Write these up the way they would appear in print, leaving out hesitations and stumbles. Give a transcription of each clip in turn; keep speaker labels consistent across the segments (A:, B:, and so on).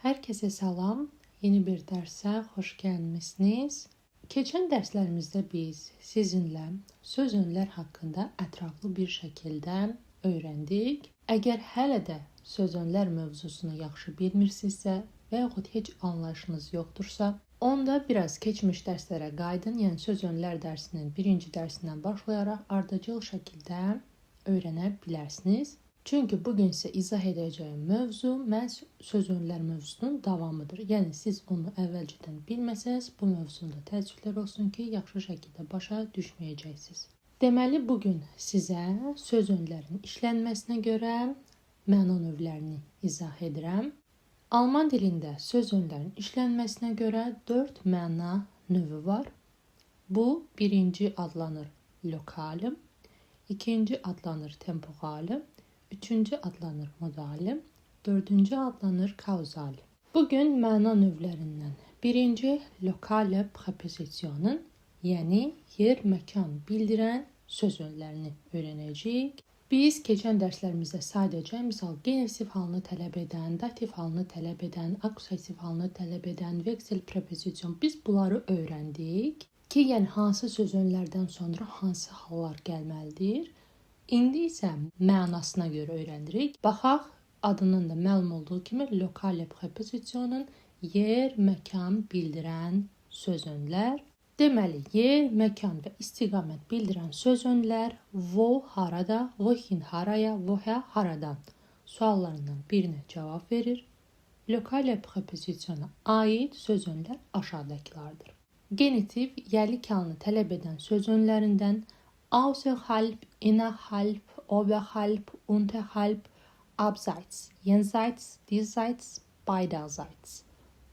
A: Herkese salam. Yeni bir derse hoş gelmişsiniz. Keçən dərslərimizdə biz sizinlə söz önlər haqqında ətraflı bir şəkildə öyrəndik. Əgər hələ də söz önlər mövzusunu yaxşı bilmirsinizsə və yaxud heç anlayışınız yoxdursa, onda biraz keçmiş dərslərə qayıdın. Yəni söz önlər dərsinin birinci dərsindən başlayaraq ardıcıl şəkildə öyrənə bilərsiniz. Çünki bugün sizə izah edəcəyim mövzu məhz söz önlər mövzusunun davamıdır. Yəni siz onu əvvəlcədən bilməsəz, bu mövzunda təəssüflər olsun ki, yaxşı şəkildə başa düşməyəcəksiniz. Deməli, bugün sizə söz önlərin işlənməsinə görə məna növlərini izah edirəm. Alman dilində söz önlərin işlənməsinə görə 4 məna növü var. Bu, birinci adlanır lokalım, ikinci adlanır temporalım, üçüncü adlanır modalim, dördüncü adlanır kauzalim. Bugün məna növlərindən birinci lokale preposisyonun, yəni yer, məkan bildirən söz önlərini öyrənəcəyik. Biz keçən dərslərimizdə sadəcə misal genitiv halını tələb edən, dativ halını tələb edən, akusativ halını tələb edən, veksel preposisyon biz bunları öyrəndik ki, yəni hansı söz önlərdən sonra hansı hallar gəlməlidir. İndi isə mənasına görə öyrənirik. Baxaq, adının da məlum olduğu kimi lokale preposisyonun yer, məkan bildirən söz önlər. Deməli, yer, məkan və istiqamət bildirən söz önlər wo harada, wohin haraya, woher haradan suallarından birinə cavab verir. Lokale preposisyona aid söz önlər aşağıdakılardır. Genitiv, yerlik halını tələb edən söz önlərindən außerhalb, innerhalb, oberhalb, unterhalb, abseits, jenseits, diesseits, beiderseits.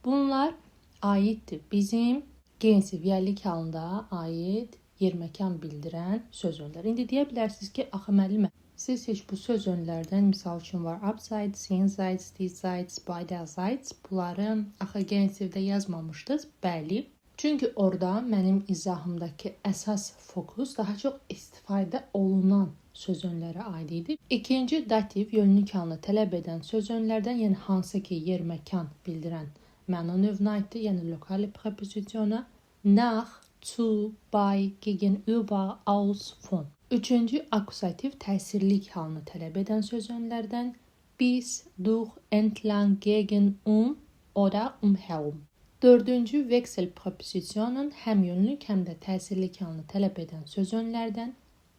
A: Bunlar aiddir bizim genitiv yerlik halında aid yer məkan bildirən söz önlər. İndi deyə bilərsiniz ki, axı müəllimə, siz heç bu söz önlərdən misal üçün var abseits, jenseits, diesseits, beiderseits. Bunları axı genitivdə yazmamışdınız. Bəli. Çünki orada mənim izahımdakı əsas fokus daha çox istifadə olunan söz önlərə aid idi. İkinci dativ yönlük halını tələb edən söz önlərdən, yəni hansı ki yer, məkan bildirən məna növünə aiddir, yəni lokale preposisyona nach, zu, bei, gegenüber, aus, von. Üçüncü akusativ təsirlik halını tələb edən söz önlərdən bis, durch, entlang, gegen, oder umherum. Dördüncü veksel preposisyonun həm yönlük, həm də təsirlik halını tələb edən söz önlərdən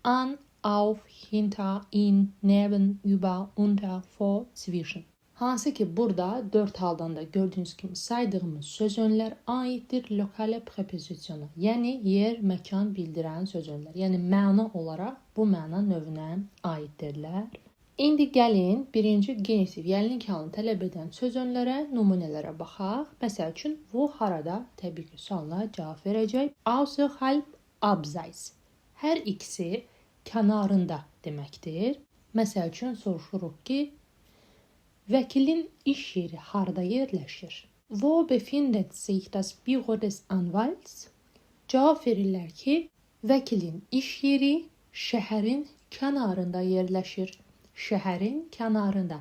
A: an, auf, hinter, in, neben, über, unter, vor, zwischen. Hansı ki burada 4 haldan da gördüyünüz kimi saydığımız söz önlər aiddir lokale preposisyona. Yəni yer, məkan bildirən söz önlər. Yəni məna olaraq bu məna növünə aiddirlər. İndi gəlin birinci genitiv yerlik halını tələb edən söz önlərə, nümunələrə baxaq. Məsəl üçün, wo harada təbii ki sualla cavab verəcək. Außerhalb, abseits. Hər ikisi kənarında deməkdir. Məsəl üçün soruşuruq ki, vəkilin iş yeri harda yerləşir? Wo befindet sich das Büro des Anwalts? Cavab verirlər ki, vəkilin iş yeri şəhərin kənarında yerləşir. Şəhərin kənarında.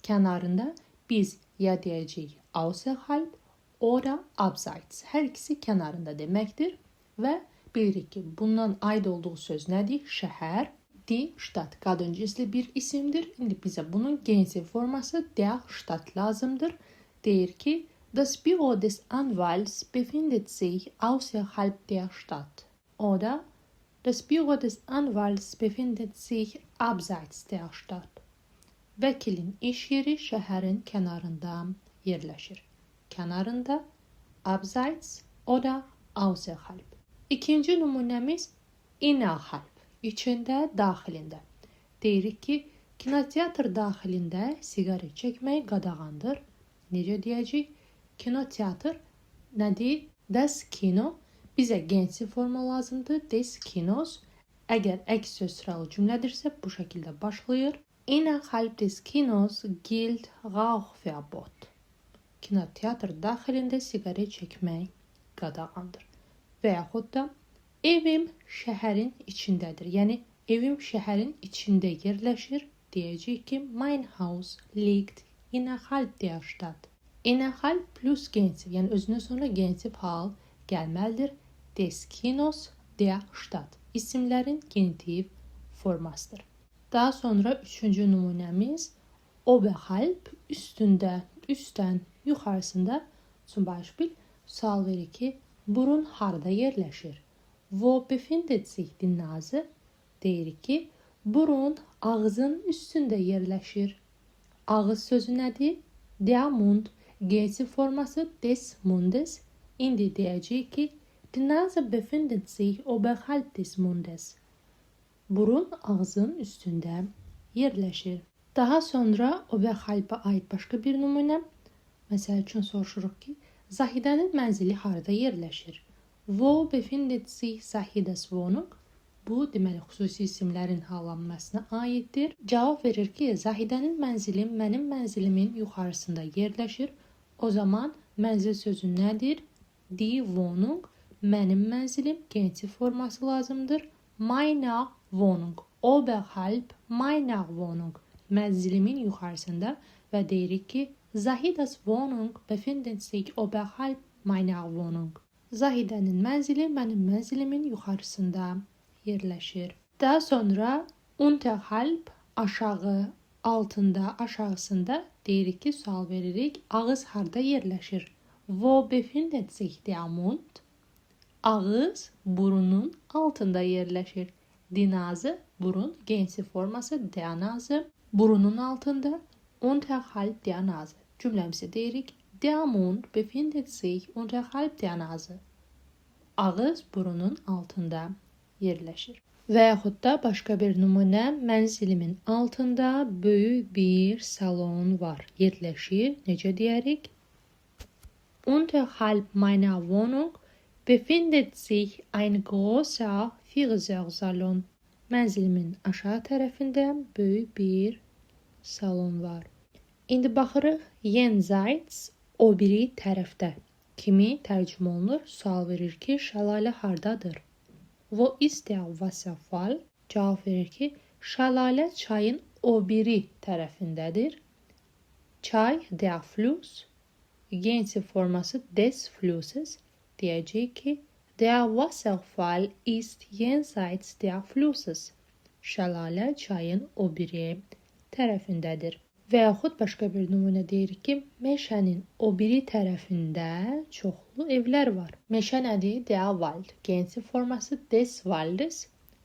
A: Kənarında biz ya deyəcəyik außerhalb oder abseits. Hər ikisi kənarında deməkdir və bilirik ki, bundan aid olduğu söz nədir? Şəhər, die Stadt. Qadın cinsli bir isimdir. İndi bizə bunun genitiv forması der Stadt lazımdır. Deyir ki, das Büro des Anwalts befindet sich außerhalb der Stadt. Oder das Büro des Anwalts befindet sich abseits der Stadt. Vəkilin iş yeri şəhərin kənarında yerləşir. Kənarında, abseits oder außerhalb. İkinci nümunəmiz innerhalb. İçində, daxilində. Deyirik ki, kinoteatr daxilində siqaret çəkmək qadağandır. Necə deyəcək? Kinoteatr nədir? Das Kino. Bizə genitiv forma lazımdır. Des Kinos. Əgər əks söz sıralı cümlədirsə bu şəkildə başlayır. Innerhalb des Kinos gilt Rauchverbot. Kinoteatr daxilində siqaret çəkmək qadağandır. Və yaxud da evim şəhərin içindədir. Yəni evim şəhərin içində yerləşir. Deyəcək ki, mein Haus liegt innerhalb der Stadt. Innehalb plus genitiv, yəni özündən sonra genitiv hal gəlməlidir. Des Kinos der Stadt. İsimlərin genitiv formasıdır. Daha sonra üçüncü nümunəmiz oberhalb, üstündə, üstdən, yuxarısında. Zum Beispiel sual verir ki, burun harda yerləşir? Wo befindet sich die Nase? Deyirik ki, burun ağzın üstündə yerləşir. Ağız sözü nədir? Der Mund. Genitiv forması des Mundes. İndi deyəcəyik ki, die Nase befindet sich oberhalb des Mundes. Burun ağzın üstündə yerləşir. Daha sonra oberhalb'a aid başqa bir nümunə. Məsəl üçün soruşuruq ki, Zahidənin mənzili harda yerləşir? Wo befindet sich Zahides Wohnung? Bu, deməli, xüsusi isimlərin hallanmasına aiddir. Cavab verir ki, Zahidənin mənzili mənim mənzilimin yuxarısında yerləşir. O zaman mənzil sözü nədir? Die Wohnung, mənim mənzilim, genitiv forması lazımdır. Meine Wohnung, oberhalb meiner Wohnung, mənzilimin yuxarısında və deyirik ki, Zahides Wohnung befindet sich oberhalb meiner Wohnung. Zahidənin mənzili mənim mənzilimin yuxarısında yerləşir. Daha sonra unterhalb, aşağı, altında, aşağısında deyirik ki, sual veririk. Ağız harda yerləşir? Wo befindet sich der Mund? Ağız burunun altında yerləşir. Die Nase, burun, genitiv forması der Nase, burunun altında, unterhalb der Nase. Cümləmizə deyirik. Der Mund befindet sich unterhalb der Nase. Ağız burunun altında yerləşir. Və yaxud da başqa bir nümunə, mənzilimin altında böyük bir salon var, yerləşir. Necə deyərik? Unterhalb meiner Wohnung befindet sich ein großer Friseursalon. Mənzilimin aşağı tərəfində böyük bir salon var. İndi baxırıq jenseits, o biri tərəfdə. Kimi tərcümə olunur? Sual verir ki, şəlalə hardadır? Wo ist der Wasserfall? Cavab verir ki, şəlalə çayın o biri tərəfindədir. Çay, der Fluss, genitiv forması des Flusses. Deyəcək ki, der Wasserfall ist jenseits der Flusses. Şəlalə çayın o biri tərəfindədir. Və yaxud başqa bir nümunə deyirik ki, meşənin o biri tərəfində çoxlu evlər var. Meşə nədir? Der Wald. Genitiv forması des Waldes.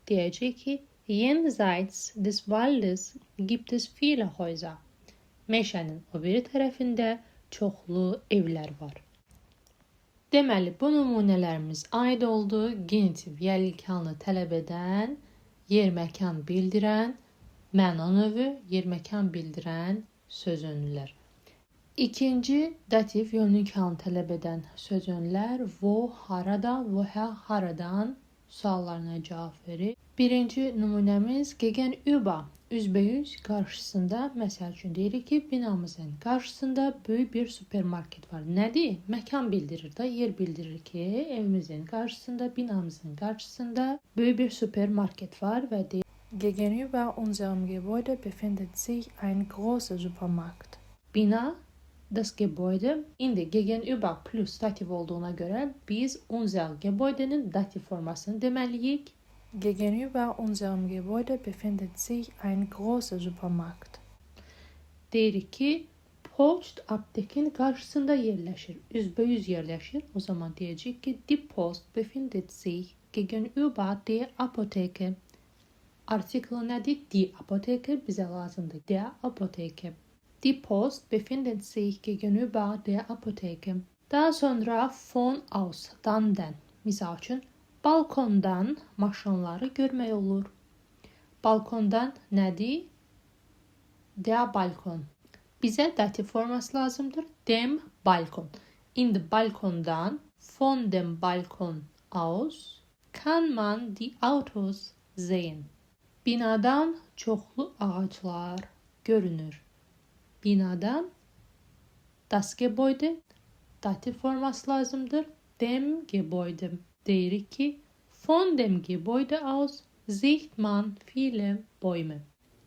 A: Deyəcək ki, jenseits des Waldes gibt es viele Häuser. Meşənin o biri tərəfində çoxlu evlər var. Deməli, bu nümunələrimiz aid oldu. Genitiv yəlikanlı tələb edən, yer məkan bildirən, məna növü, yer məkan bildirən söz önlülər. İkinci dativ yönlükanlı tələb edən söz önlülər wo, harada, woher, haradan suallarına cavab verir. Birinci nümunəmiz gegenüber, üzbəyüz qarşısında, məsəl üçün deyirik ki, binamızın qarşısında böyük bir supermarket var. Nədir? Məkan bildirir də, yer bildirir ki, evimizin qarşısında, binamızın qarşısında böyük bir supermarket var və deyir, gegenüber unserem Gebäude befindet sich ein großer Supermarkt. Bina, das Gebäude, indi gegenüber plus dativ olduğuna görə biz unser Gebäude'nin dativ formasını deməliyik. Gegenüber unserem Gebäude befindet sich ein großer Supermarkt. Deyirik ki, post aptekin qarşısında yerləşir, üzbəyüz yerləşir. O zaman deyəcək ki, die Post befindet sich gegenüber der Apotheke. Artiklı nədir? Die Apotheke bizə lazımdır. Der Apotheke. Die Post befindet sich gegenüber der Apotheke. Daha sonra von aus, dan-dən. Misal üçün, balkondan maşınları görmək olur. Balkondan nədir? Der Balkon. Bizə dativ forması lazımdır. Dem Balkon. İndi balkondan, von dem Balkon aus, kann man die Autos sehen. Binadan çoxlu ağaclar görünür. Binadan das Gebäude, dativ forması lazımdır. Dem Gebäude. Deyirik ki, von dem Gebäude aus sieht man viele Bäume.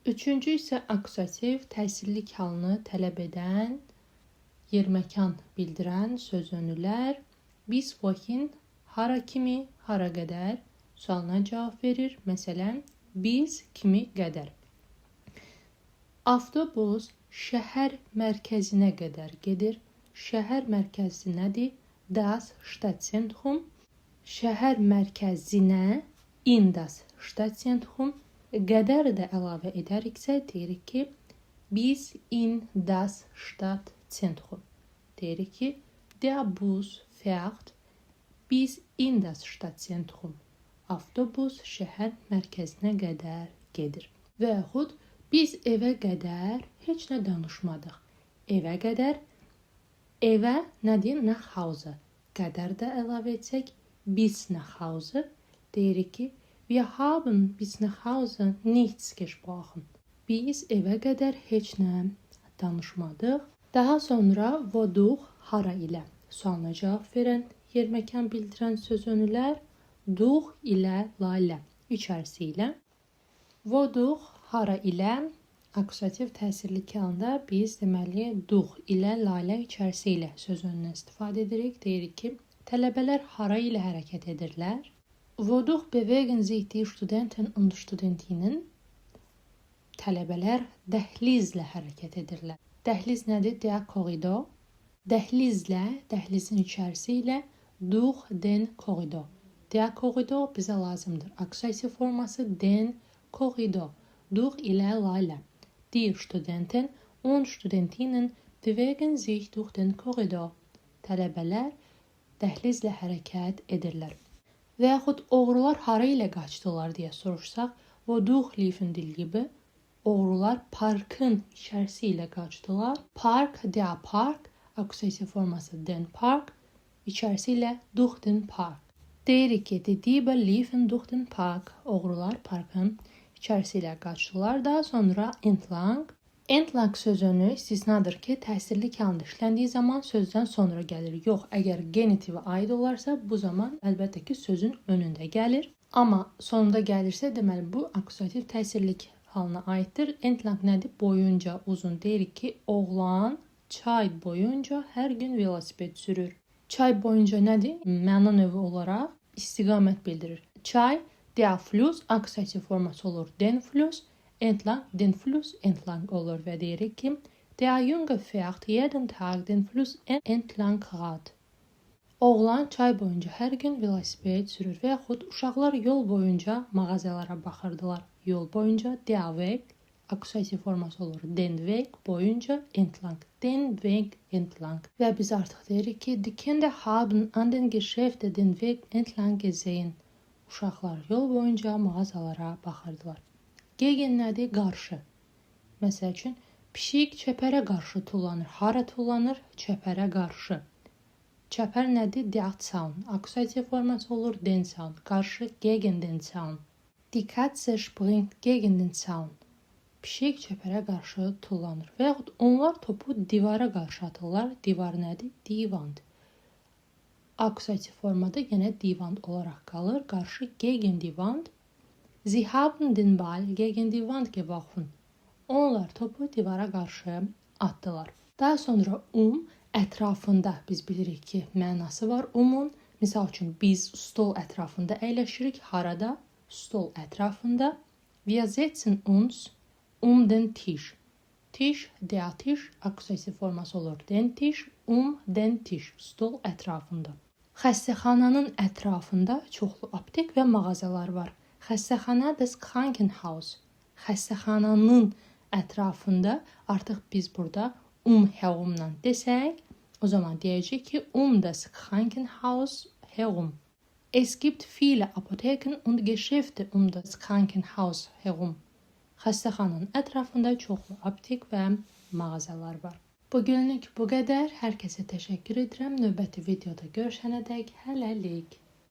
A: Üçüncü isə akusativ, təsirlik halını tələb edən yer məkan bildirən sözünlər. Biz wohin hara kimi, hara qədər sualına cavab verir. Məsələn, biz kimi qədər. Avtobus şəhər mərkəzinə qədər gedir. Şəhər mərkəzi nədir? Das Stadtzentrum. Şəhər mərkəzinə in das Stadtzentrum. Qədər də əlavə edəriksə deyirik ki, biz in das Stadtzentrum. Deyirik ki, der Bus fährt bis in das Stadtzentrum. Avtobus şəhər mərkəzinə qədər gedir. Və yaxud biz evə qədər heç nə danışmadıq. Evə qədər, evə nədir? Nach Hause. Qədər də əlavə etsək, bis nach Hause. Deyirik ki, wir haben bis nach Hause nichts gesprochen. Biz evə qədər heç nə danışmadıq. Daha sonra wodurch hara ilə sualına cavab verən, yer məkan bildirən sözünlər durch ilə la ilə içərisi ilə. Wodurch hara ilə akusativ təsirli halında biz deməli durch ilə la ilə içərisi ilə sözündən istifadə edirik. Deyirik ki, tələbələr hara ilə hərəkət edirlər? Wodurch bewegen sich die Studenten und Studentinnen? Tələbələr dəhlizlə hərəkət edirlər. Dəhliz nədir? Der Korridor. Dəhlizlə, dəhlizin içərisi ilə durch den Korridor. Der Korridor bizə lazımdır. Akusativ forması den Korridor. Durch ilə la ilə. Die Studenten und Studentinnen bewegen sich durch den Korridor. Tələbələr dəhlizlə hərəkət edirlər. Və yaxud oğrular hara ilə qaçdılar deyə soruşsaq, wodurch liefen die gibi? Oğrular parkın içərisi ilə qaçdılar. Park, der Park, akusativ forması den Park, içərisi ilə durch den Park. Deyirik ki, die Diebe liefen durch den Park. Oğrular parkın içərisi ilə qaçdılar. Daha sonra entlang. Entlang sözünü istisnadır ki, təsirli halında işləndiyi zaman sözdən sonra gəlir. Yox, əgər genitivə aid olarsa, bu zaman əlbəttə ki, sözün önündə gəlir. Amma sonunda gəlirsə, deməli bu akusativ təsirlik halına aiddir. Entlang nədir? Boyunca, uzun. Deyirik ki, oğlan çay boyunca hər gün velosiped sürür. Çay boyunca nədir? Məna növü olaraq istiqamət bildirir. Çay, der Fluss, akusativ forması olur. Den Fluss, entlang, den Fluss, entlang olur və deyirik ki, der Junge fährt jeden Tag den Fluss entlang Rad. Oğlan çay boyunca hər gün velosiped sürür və yaxud uşaqlar yol boyunca mağazalara baxırdılar. Yol boyunca der Weg, akusativ forması olur. Den Weg boyunca entlang. Den Weg entlang. Və biz artıq deyirik ki, die Kinder haben an den Geschäften den Weg entlang gesehen. Uşaqlar yol boyunca mağazalara baxırdılar. Gegen nədir? Qarşı. Məsəl üçün, pişik çəpərə qarşı tullanır. Hara tullanır? Çəpərə qarşı. Çəpər nədir? Der Zaun. Akusativ forması olur. Den Zaun. Qarşı gegen den Zaun. Die Katze springt gegen den Zaun. Pişik çəpərə qarşı tullanır. Və yaxud onlar topu divara qarşı atırlar. Divar nədir? Die Wand. Akusativ formada yenə die Wand olaraq qalır. Qarşı gegen die Wand. Sie haben den Ball gegen die Wand geworfen. Onlar topu divara qarşı atdılar. Daha sonra ətrafında biz bilirik ki, mənası var umun. Misal üçün biz stol ətrafında əyləşirik. Harada? Stol ətrafında. Wir setzen uns den Tisch. Tisch, der Tisch, akusativ forması olur. Den Tisch, den Tisch, stol ətrafında. Xəstəxananın ətrafında çoxlu aptek və mağazalar var. Xəstəxana das Krankenhaus. Xəstəxananın ətrafında artıq biz burada herumla desək, o zaman deyəcək ki, das Krankenhaus herum. Es gibt viele Apotheken und Geschäfte das Krankenhaus herum. Xəstəxananın ətrafında çoxlu aptek və mağazalar var. Bugünlük bu qədər. Hər kəsə təşəkkür edirəm. Növbəti videoda görüşənədək hələlik.